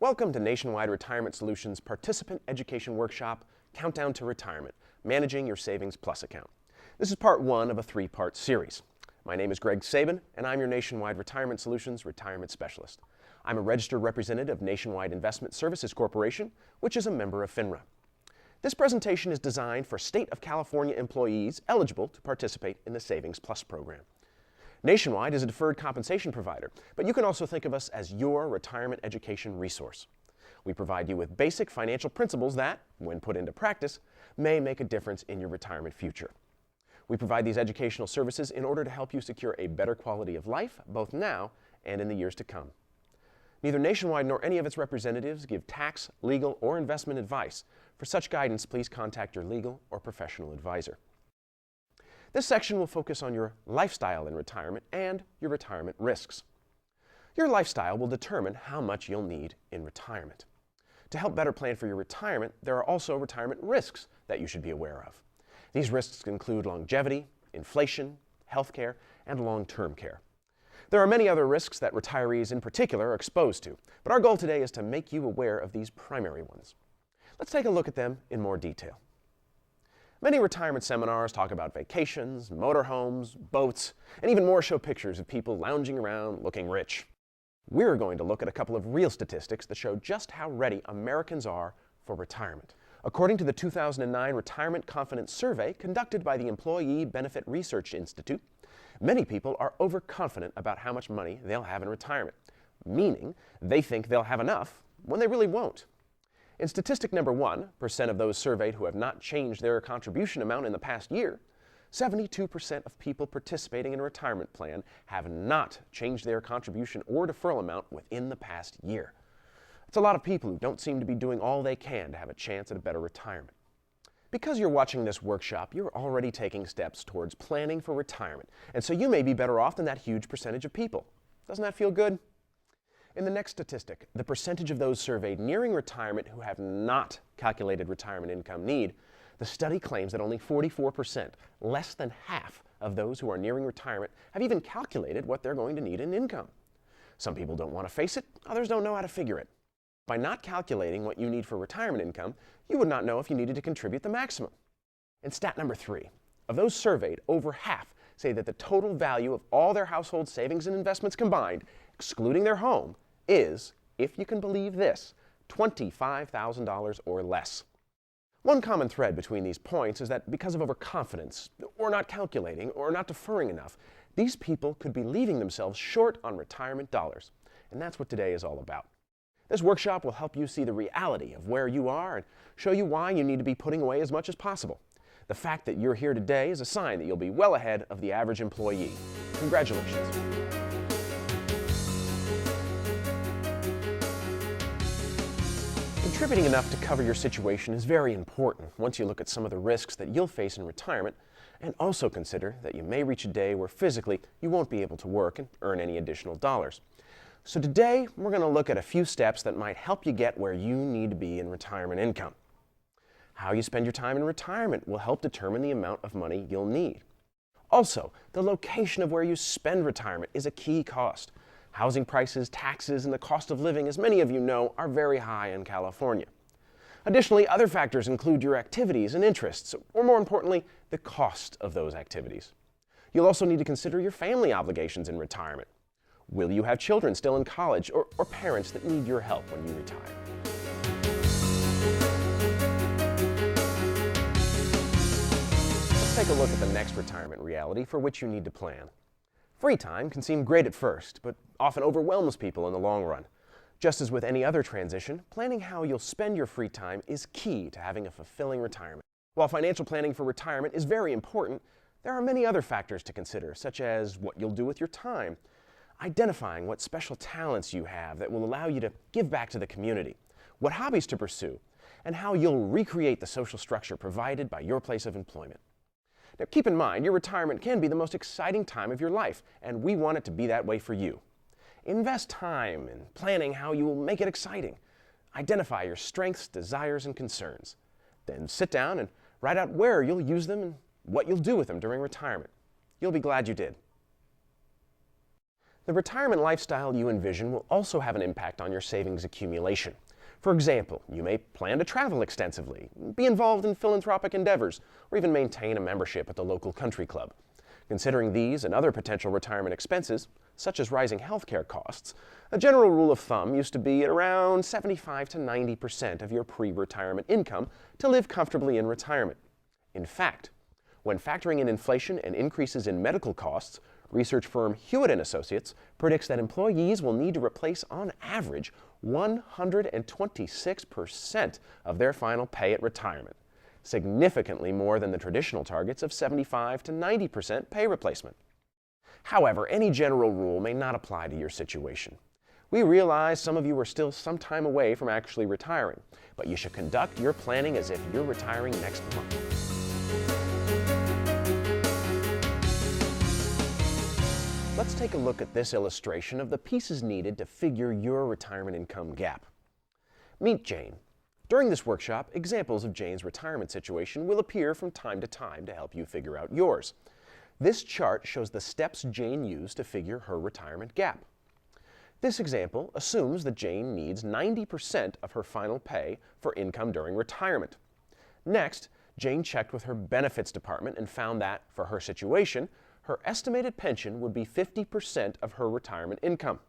Welcome to Nationwide Retirement Solutions Participant Education Workshop, Countdown to Retirement, Managing Your Savings Plus Account. This is part one of a three-part series. My name is Greg Sabin, and I'm your Nationwide Retirement Solutions Retirement Specialist. I'm a registered representative of Nationwide Investment Services Corporation, which is a member of FINRA. This presentation is designed for State of California employees eligible to participate in the Savings Plus program. Nationwide is a deferred compensation provider, but you can also think of us as your retirement education resource. We provide you with basic financial principles that, when put into practice, may make a difference in your retirement future. We provide these educational services in order to help you secure a better quality of life, both now and in the years to come. Neither Nationwide nor any of its representatives give tax, legal, or investment advice. For such guidance, please contact your legal or professional advisor. This section will focus on your lifestyle in retirement and your retirement risks. Your lifestyle will determine how much you'll need in retirement. To help better plan for your retirement, there are also retirement risks that you should be aware of. These risks include longevity, inflation, healthcare, and long-term care. There are many other risks that retirees in particular are exposed to, but our goal today is to make you aware of these primary ones. Let's take a look at them in more detail. Many retirement seminars talk about vacations, motorhomes, boats, and even more show pictures of people lounging around looking rich. We're going to look at a couple of real statistics that show just how ready Americans are for retirement. According to the 2009 Retirement Confidence Survey conducted by the Employee Benefit Research Institute, many people are overconfident about how much money they'll have in retirement, meaning they think they'll have enough when they really won't. In statistic number 1% of those surveyed who have not changed their contribution amount in the past year, 72% of people participating in a retirement plan have not changed their contribution or deferral amount within the past year. It's a lot of people who don't seem to be doing all they can to have a chance at a better retirement. Because you're watching this workshop, you're already taking steps towards planning for retirement, and so you may be better off than that huge percentage of people. Doesn't that feel good? In the next statistic, the percentage of those surveyed nearing retirement who have not calculated retirement income need, the study claims that only 44%, less than half of those who are nearing retirement, have even calculated what they're going to need in income. Some people don't want to face it, others don't know how to figure it. By not calculating what you need for retirement income, you would not know if you needed to contribute the maximum. And stat number 3, of those surveyed, over half say that the total value of all their household savings and investments combined, excluding their home, is, if you can believe this, $25,000 or less. One common thread between these points is that because of overconfidence, or not calculating, or not deferring enough, these people could be leaving themselves short on retirement dollars. And that's what today is all about. This workshop will help you see the reality of where you are and show you why you need to be putting away as much as possible. The fact that you're here today is a sign that you'll be well ahead of the average employee. Congratulations. Contributing enough to cover your situation is very important once you look at some of the risks that you'll face in retirement, and also consider that you may reach a day where physically you won't be able to work and earn any additional dollars. So today, we're going to look at a few steps that might help you get where you need to be in retirement income. How you spend your time in retirement will help determine the amount of money you'll need. Also, the location of where you spend retirement is a key cost. Housing prices, taxes, and the cost of living, as many of you know, are very high in California. Additionally, other factors include your activities and interests, or more importantly, the cost of those activities. You'll also need to consider your family obligations in retirement. Will you have children still in college, or parents that need your help when you retire? Let's take a look at the next retirement reality for which you need to plan. Free time can seem great at first, but often overwhelms people in the long run. Just as with any other transition, planning how you'll spend your free time is key to having a fulfilling retirement. While financial planning for retirement is very important, there are many other factors to consider, such as what you'll do with your time, identifying what special talents you have that will allow you to give back to the community, what hobbies to pursue, and how you'll recreate the social structure provided by your place of employment. Now, keep in mind, your retirement can be the most exciting time of your life, and we want it to be that way for you. Invest time in planning how you will make it exciting. Identify your strengths, desires, and concerns. Then sit down and write out where you'll use them and what you'll do with them during retirement. You'll be glad you did. The retirement lifestyle you envision will also have an impact on your savings accumulation. For example, you may plan to travel extensively, be involved in philanthropic endeavors, or even maintain a membership at the local country club. Considering these and other potential retirement expenses, such as rising healthcare costs, a general rule of thumb used to be at around 75 to 90% of your pre-retirement income to live comfortably in retirement. In fact, when factoring in inflation and increases in medical costs, research firm Hewitt & Associates predicts that employees will need to replace, on average, 126% of their final pay at retirement, significantly more than the traditional targets of 75 to 90% pay replacement. However, any general rule may not apply to your situation. We realize some of you are still some time away from actually retiring, but you should conduct your planning as if you're retiring next month. Let's take a look at this illustration of the pieces needed to figure your retirement income gap. Meet Jane. During this workshop, examples of Jane's retirement situation will appear from time to time to help you figure out yours. This chart shows the steps Jane used to figure her retirement gap. This example assumes that Jane needs 90% of her final pay for income during retirement. Next, Jane checked with her benefits department and found that, for her situation, her estimated pension would be 50% of her retirement income.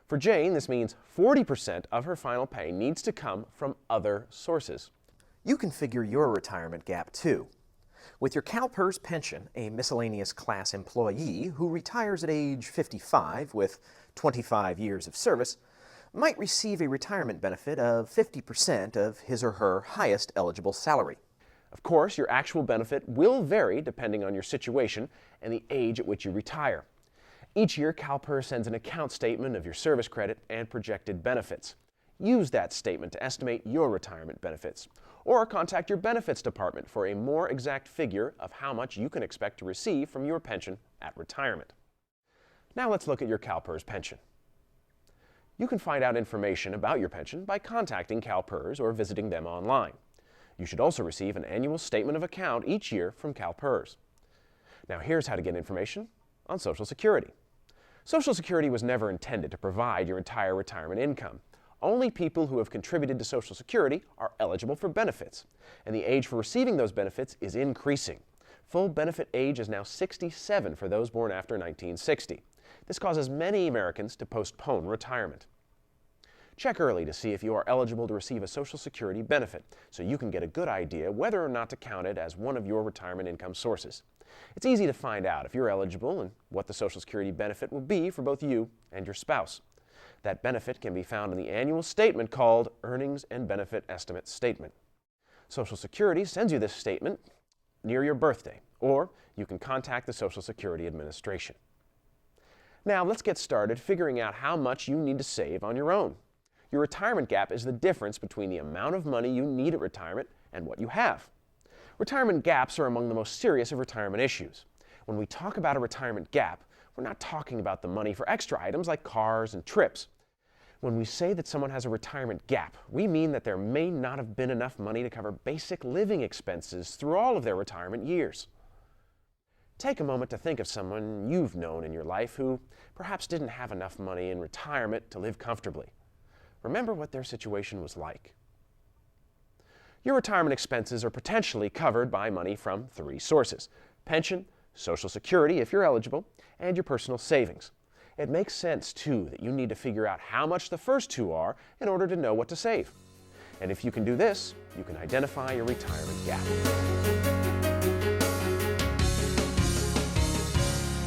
For Jane, this means 40% of her final pay needs to come from other sources. You can figure your retirement gap too. With your CalPERS pension, a miscellaneous class employee who retires at age 55 with 25 years of service might receive a retirement benefit of 50% of his or her highest eligible salary. Of course, your actual benefit will vary depending on your situation and the age at which you retire. Each year, CalPERS sends an account statement of your service credit and projected benefits. Use that statement to estimate your retirement benefits, or contact your benefits department for a more exact figure of how much you can expect to receive from your pension at retirement. Now let's look at your CalPERS pension. You can find out information about your pension by contacting CalPERS or visiting them online. You should also receive an annual statement of account each year from CalPERS. Now here's how to get information on Social Security. Social Security was never intended to provide your entire retirement income. Only people who have contributed to Social Security are eligible for benefits, and the age for receiving those benefits is increasing. Full benefit age is now 67 for those born after 1960. This causes many Americans to postpone retirement. Check early to see if you are eligible to receive a Social Security benefit, so you can get a good idea whether or not to count it as one of your retirement income sources. It's easy to find out if you're eligible and what the Social Security benefit will be for both you and your spouse. That benefit can be found in the annual statement called Earnings and Benefit Estimate Statement. Social Security sends you this statement near your birthday, or you can contact the Social Security Administration. Now let's get started figuring out how much you need to save on your own. Your retirement gap is the difference between the amount of money you need at retirement and what you have. Retirement gaps are among the most serious of retirement issues. When we talk about a retirement gap, we're not talking about the money for extra items like cars and trips. When we say that someone has a retirement gap, we mean that there may not have been enough money to cover basic living expenses through all of their retirement years. Take a moment to think of someone you've known in your life who perhaps didn't have enough money in retirement to live comfortably. Remember what their situation was like. Your retirement expenses are potentially covered by money from three sources: pension, Social Security if you're eligible, and your personal savings. It makes sense, too, that you need to figure out how much the first two are in order to know what to save. And if you can do this, you can identify your retirement gap.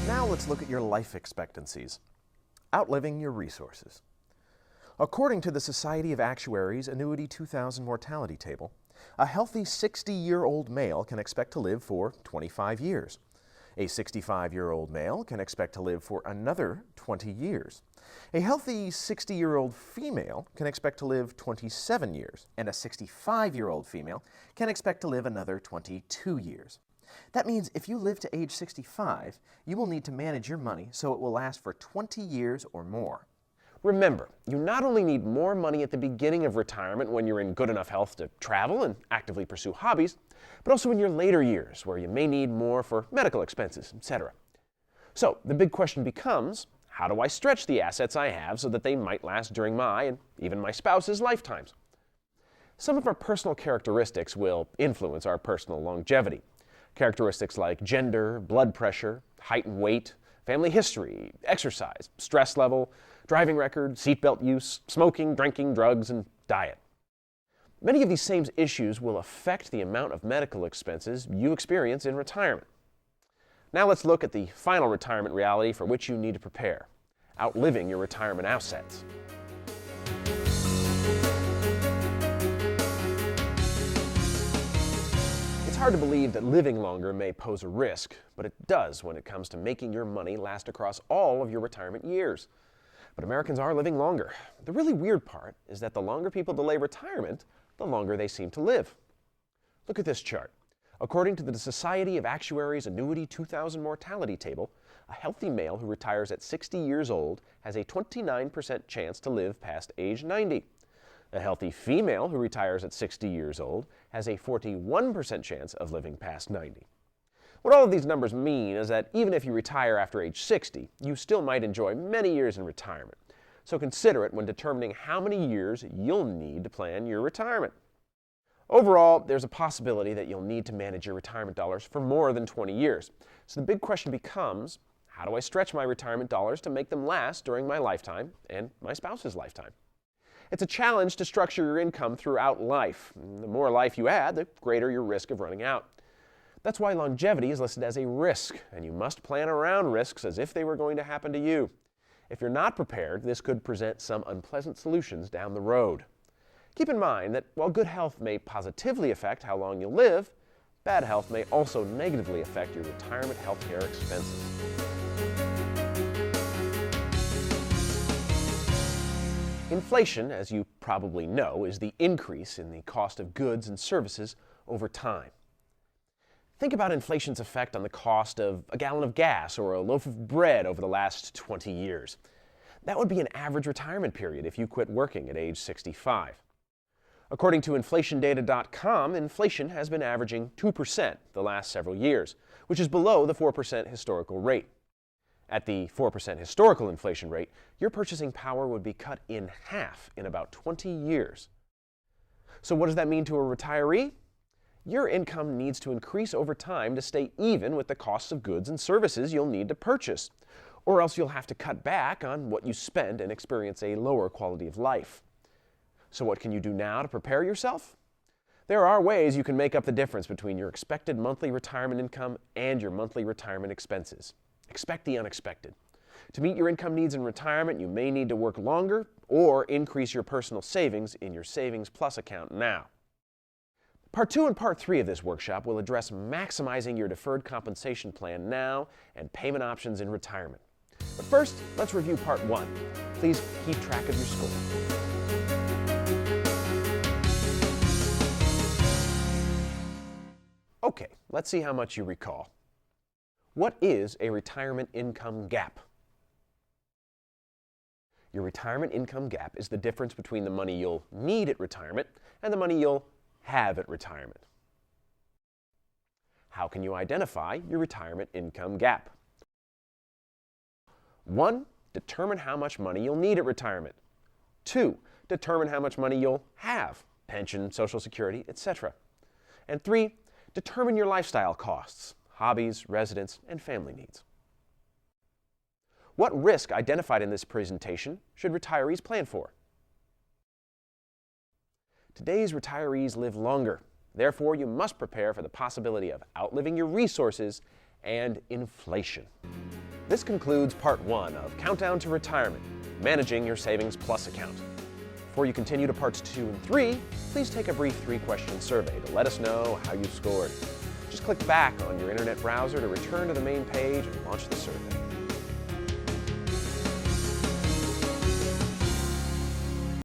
Now let's look at your life expectancies. Outliving your resources. According to the Society of Actuaries Annuity 2000 mortality table, a healthy 60-year-old male can expect to live for 25 years. A 65-year-old male can expect to live for another 20 years. A healthy 60-year-old female can expect to live 27 years, and a 65-year-old female can expect to live another 22 years. That means if you live to age 65, you will need to manage your money so it will last for 20 years or more. Remember, you not only need more money at the beginning of retirement when you're in good enough health to travel and actively pursue hobbies, but also in your later years where you may need more for medical expenses, etc. So the big question becomes, How do I stretch the assets I have so that they might last during my and even my spouse's lifetimes? Some of our personal characteristics will influence our personal longevity. Characteristics like gender, blood pressure, height and weight, family history, exercise, stress level, driving record, seatbelt use, smoking, drinking, drugs, and diet. Many of these same issues will affect the amount of medical expenses you experience in retirement. Now let's look at the final retirement reality for which you need to prepare: outliving your retirement assets. It's hard to believe that living longer may pose a risk, but it does when it comes to making your money last across all of your retirement years. But Americans are living longer. The really weird part is that the longer people delay retirement, the longer they seem to live. Look at this chart. According to the Society of Actuaries Annuity 2000 mortality table, a healthy male who retires at 60 years old has a 29% chance to live past age 90. A healthy female who retires at 60 years old has a 41% chance of living past 90. What all of these numbers mean is that even if you retire after age 60, you still might enjoy many years in retirement. So consider it when determining how many years you'll need to plan your retirement. Overall, there's a possibility that you'll need to manage your retirement dollars for more than 20 years. So the big question becomes, how do I stretch my retirement dollars to make them last during my lifetime and my spouse's lifetime? It's a challenge to structure your income throughout life. The more life you add, the greater your risk of running out. That's why longevity is listed as a risk, and you must plan around risks as if they were going to happen to you. If you're not prepared, this could present some unpleasant solutions down the road. Keep in mind that while good health may positively affect how long you'll live, bad health may also negatively affect your retirement health care expenses. Inflation, as you probably know, is the increase in the cost of goods and services over time. Think about inflation's effect on the cost of a gallon of gas or a loaf of bread over the last 20 years. That would be an average retirement period if you quit working at age 65. According to inflationdata.com, inflation has been averaging 2% the last several years, which is below the 4% historical rate. At the 4% historical inflation rate, your purchasing power would be cut in half in about 20 years. So what does that mean to a retiree? Your income needs to increase over time to stay even with the costs of goods and services you'll need to purchase, or else you'll have to cut back on what you spend and experience a lower quality of life. So what can you do now to prepare yourself? There are ways you can make up the difference between your expected monthly retirement income and your monthly retirement expenses. Expect the unexpected. To meet your income needs in retirement, you may need to work longer or increase your personal savings in your Savings Plus account now. Part 2 and Part 3 of this workshop will address maximizing your deferred compensation plan now and payment options in retirement. But first, let's review Part 1. Please keep track of your score. Okay, let's see how much you recall. What is a retirement income gap? Your retirement income gap is the difference between the money you'll need at retirement and the money you'll have at retirement. How can you identify your retirement income gap? 1. Determine how much money you'll need at retirement. 2. Determine how much money you'll have, pension, Social Security, etc. And 3. Determine your lifestyle costs, hobbies, residence, and family needs. What risk identified in this presentation should retirees plan for? Today's retirees live longer. Therefore, you must prepare for the possibility of outliving your resources and inflation. This concludes Part 1 of Countdown to Retirement, Managing Your Savings Plus Account. Before you continue to Parts 2 and 3, please take a brief 3-question survey to let us know how you scored. Just click back on your internet browser to return to the main page and launch the survey.